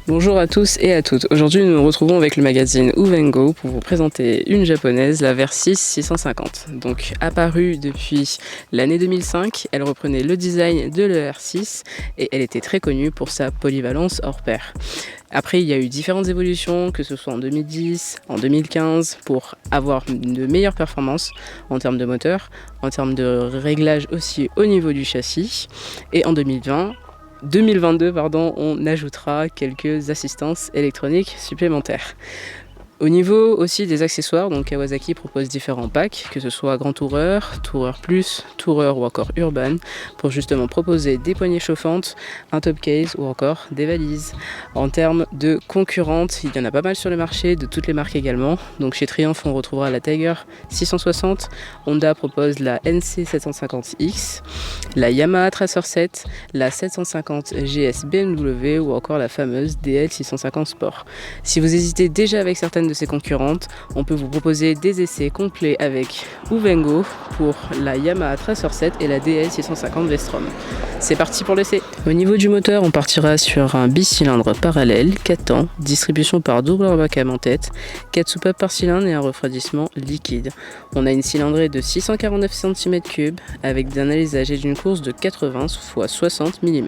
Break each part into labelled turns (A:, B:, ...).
A: Bonjour à tous et à toutes. Aujourd'hui, nous nous retrouvons avec le magazine Uvengo pour vous présenter une japonaise, la Versys 650. Donc, apparue depuis l'année 2005, elle reprenait le design de l'ER6 et elle était très connue pour sa polyvalence hors pair. Après, il y a eu différentes évolutions, que ce soit en 2010, en 2015, pour avoir de meilleures performances en termes de moteur, en termes de réglage aussi au niveau du châssis. Et en 2022, on ajoutera quelques assistances électroniques supplémentaires. Au niveau aussi des accessoires, donc Kawasaki propose différents packs, que ce soit Grand Tourer, Tourer Plus, Tourer ou encore Urban, pour justement proposer des poignées chauffantes, un top case ou encore des valises. En termes de concurrentes, il y en a pas mal sur le marché, de toutes les marques également. Donc chez Triumph, on retrouvera la Tiger 660, Honda propose la NC 750X, la Yamaha Tracer 7, la 750 GS BMW ou encore la fameuse DL 650 Sport. Si vous hésitez déjà avec certaines de ses concurrentes, on peut vous proposer des essais complets avec Uvengo pour la Yamaha Tracer 7 et la DL 650 V-Strom. C'est parti pour l'essai. Au niveau du moteur, on partira sur un bicylindre parallèle, 4 temps, distribution par double overcam en tête, 4 soupapes par cylindre et un refroidissement liquide. On a une cylindrée de 649 cm3 avec un alésage et d'une course de 80 x 60 mm.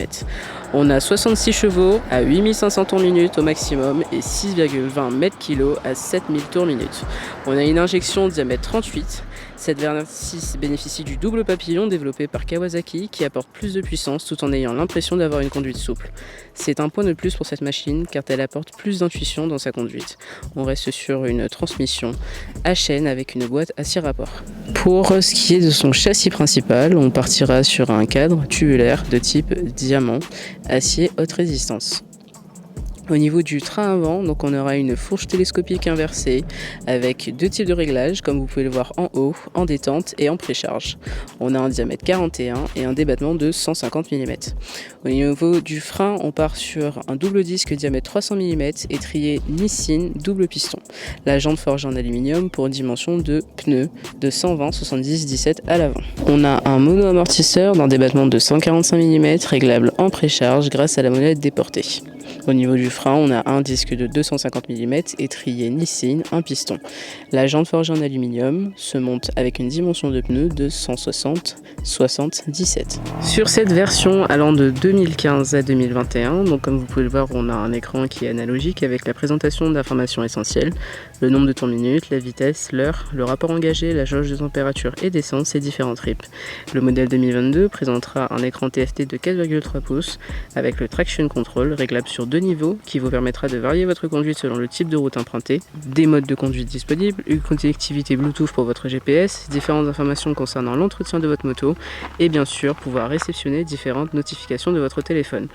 A: On a 66 chevaux à 8500 tours minute au maximum et 6,20 m/kg à 7000 tours minute. On a une injection diamètre 38. Cette Versys bénéficie du double papillon développé par Kawasaki qui apporte plus de puissance tout en ayant l'impression d'avoir une conduite souple. C'est un point de plus pour cette machine car elle apporte plus d'intuition dans sa conduite. On reste sur une transmission à chaîne avec une boîte à 6 rapports. Pour ce qui est de son châssis principal, on partira sur un cadre tubulaire de type diamant, acier haute résistance. Au niveau du train avant, donc on aura une fourche télescopique inversée avec deux types de réglages, comme vous pouvez le voir en haut, en détente et en précharge. On a un diamètre 41 et un débattement de 150 mm. Au niveau du frein, on part sur un double disque diamètre 300 mm étrié Nissin double piston. La jante forgée en aluminium pour une dimension de pneus de 120/70-17 à l'avant. On a un mono-amortisseur d'un débattement de 145 mm réglable en précharge grâce à la molette déportée. Au niveau du frein, on a un disque de 250 mm étrié Nissin, un piston. La jante forgée en aluminium se monte avec une dimension de pneus de 160/17. Sur cette version allant de 2015 à 2021, donc comme vous pouvez le voir, on a un écran qui est analogique avec la présentation d'informations essentielles, le nombre de tours minutes, la vitesse, l'heure, le rapport engagé, la jauge de température et d'essence et différents trips. Le modèle 2022 présentera un écran TFT de 4,3 pouces avec le traction control réglable sur deux niveaux qui vous permettra de varier votre conduite selon le type de route empruntée, des modes de conduite disponibles, une connectivité Bluetooth pour votre GPS, différentes informations concernant l'entretien de votre moto et bien sûr pouvoir réceptionner différentes notifications de votre téléphone.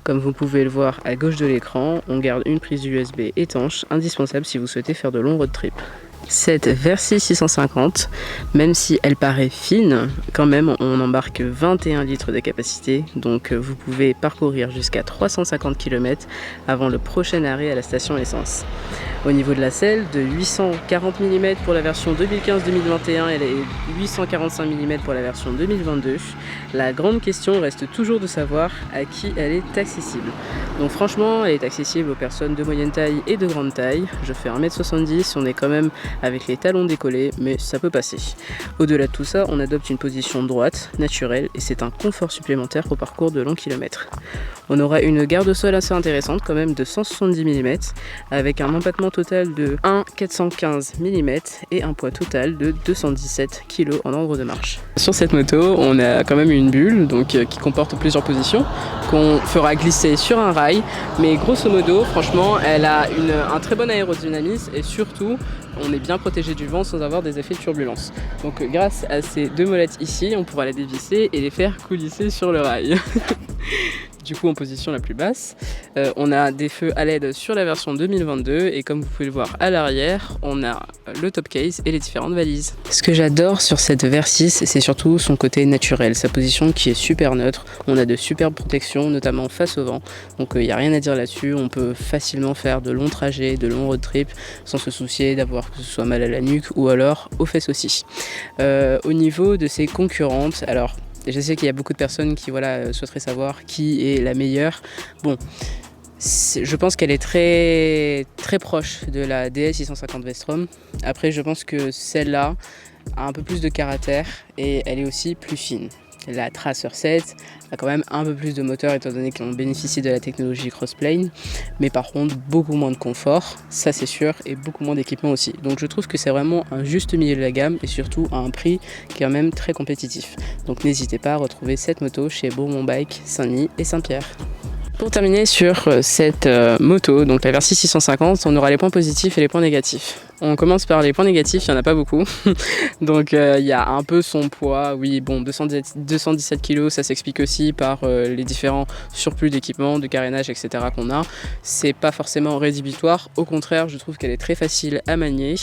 A: Comme vous pouvez le voir à gauche de l'écran, on garde une prise USB étanche, indispensable si vous souhaitez faire de longs road trips. Cette Versys 650, même si elle paraît fine, quand même on embarque 21 litres de capacité, donc vous pouvez parcourir jusqu'à 350 km avant le prochain arrêt à la station essence. Au niveau de la selle, de 840 mm pour la version 2015-2021 et 845 mm pour la version 2022, la grande question reste toujours de savoir à qui elle est accessible. Donc franchement, elle est accessible aux personnes de moyenne taille et de grande taille. Je fais 1m70, on est quand même avec les talons décollés, mais ça peut passer. Au-delà de tout ça, on adopte une position droite, naturelle, et c'est un confort supplémentaire au parcours de longs kilomètres. On aura une garde-sol assez intéressante, quand même de 170 mm, avec un empattement total de 1,415 mm et un poids total de 217 kg en ordre de marche. Sur cette moto, on a quand même une bulle donc, qui comporte plusieurs positions, qu'on fera glisser sur un rail, mais grosso modo, franchement, elle a un très bon aérodynamisme et surtout, on est bien protégé du vent sans avoir des effets de turbulence. Donc grâce à ces deux molettes ici, on pourra les dévisser et les faire coulisser sur le rail. Du coup en position la plus basse. On a des feux à LED sur la version 2022 et comme vous pouvez le voir à l'arrière, on a le top case et les différentes valises. Ce que j'adore sur cette Versys, c'est surtout son côté naturel, sa position qui est super neutre. On a de superbes protections, notamment face au vent, donc il n'y a rien à dire là-dessus. On peut facilement faire de longs trajets, de longs road trips sans se soucier d'avoir que ce soit mal à la nuque ou alors aux fesses aussi. Au niveau de ses concurrentes, alors je sais qu'il y a beaucoup de personnes qui souhaiteraient savoir qui est la meilleure. Bon, Je pense qu'elle est très, très proche de la DS 650 V-Strom. Après, je pense que celle-là a un peu plus de caractère et elle est aussi plus fine. La Tracer 7 a quand même un peu plus de moteur étant donné qu'on bénéficie de la technologie Crossplane, mais par contre beaucoup moins de confort, ça c'est sûr, et beaucoup moins d'équipement aussi. Donc je trouve que c'est vraiment un juste milieu de la gamme et surtout à un prix qui est quand même très compétitif. Donc n'hésitez pas à retrouver cette moto chez Bourbon Bike, Saint-Denis et Saint-Pierre. Pour terminer sur cette moto, donc la Versys 650, on aura les points positifs et les points négatifs. On commence par les points négatifs, il n'y en a pas beaucoup. Donc il y a un peu son poids, oui bon 217 kg, ça s'explique aussi par les différents surplus d'équipement, de carénage, etc. qu'on a. C'est pas forcément rédhibitoire, au contraire je trouve qu'elle est très facile à manier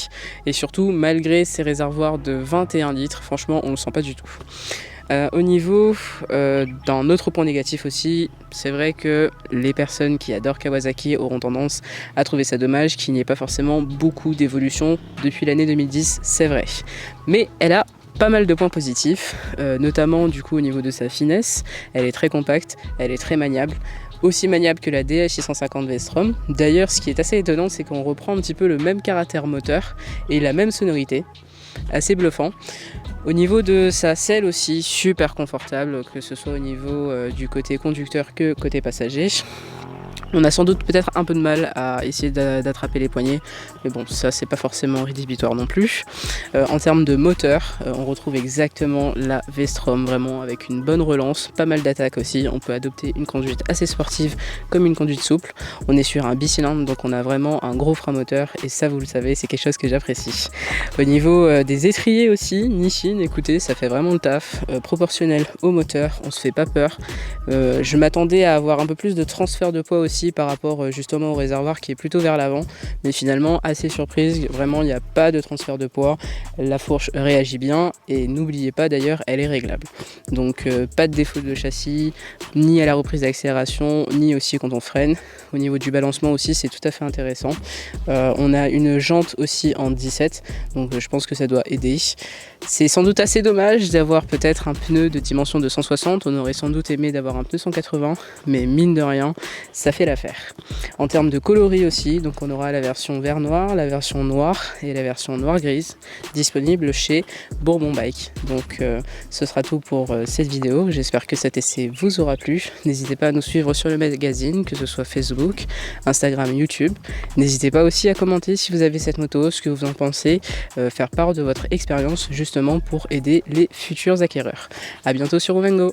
A: et surtout malgré ses réservoirs de 21 litres, franchement on le sent pas du tout. Au niveau d'un autre point négatif aussi, c'est vrai que les personnes qui adorent Kawasaki auront tendance à trouver ça dommage qu'il n'y ait pas forcément beaucoup d'évolution depuis l'année 2010, c'est vrai. Mais elle a pas mal de points positifs, notamment du coup au niveau de sa finesse, elle est très compacte, elle est très maniable. Aussi maniable que la DS 650 V-Strom. D'ailleurs, ce qui est assez étonnant, c'est qu'on reprend un petit peu le même caractère moteur et la même sonorité, assez bluffant. Au niveau de sa selle aussi, super confortable, que ce soit au niveau du côté conducteur que côté passager. On a sans doute peut-être un peu de mal à essayer d'attraper les poignets, mais bon, ça c'est pas forcément rédhibitoire non plus. En termes de moteur, on retrouve exactement la V-Strom, vraiment avec une bonne relance, pas mal d'attaques aussi. On peut adopter une conduite assez sportive comme une conduite souple. On est sur un bicylindre, donc on a vraiment un gros frein moteur, et ça vous le savez, c'est quelque chose que j'apprécie. Au niveau des étriers aussi, Nissin, écoutez, ça fait vraiment le taf, proportionnel au moteur, on se fait pas peur. Je m'attendais à avoir un peu plus de transfert de poids aussi par rapport justement au réservoir qui est plutôt vers l'avant, mais finalement assez surprise, vraiment il n'y a pas de transfert de poids, la fourche réagit bien et n'oubliez pas d'ailleurs elle est réglable, donc pas de défaut de châssis ni à la reprise d'accélération ni aussi quand on freine. Au niveau du balancement aussi c'est tout à fait intéressant, on a une jante aussi en 17, donc je pense que ça doit aider. C'est sans doute assez dommage d'avoir peut-être un pneu de dimension de 160, on aurait sans doute aimé d'avoir un pneu 180, mais mine de rien ça fait l'affaire. En termes de coloris aussi, donc on aura la version vert noir, la version noire et la version noir grise disponible chez Bourbon Bike. Donc ce sera tout pour cette vidéo, j'espère que cet essai vous aura plu. N'hésitez pas à nous suivre sur le magazine, que ce soit Facebook, Instagram, YouTube. N'hésitez pas aussi à commenter si vous avez cette moto, ce que vous en pensez, faire part de votre expérience justement pour aider les futurs acquéreurs. A bientôt sur Uvengo.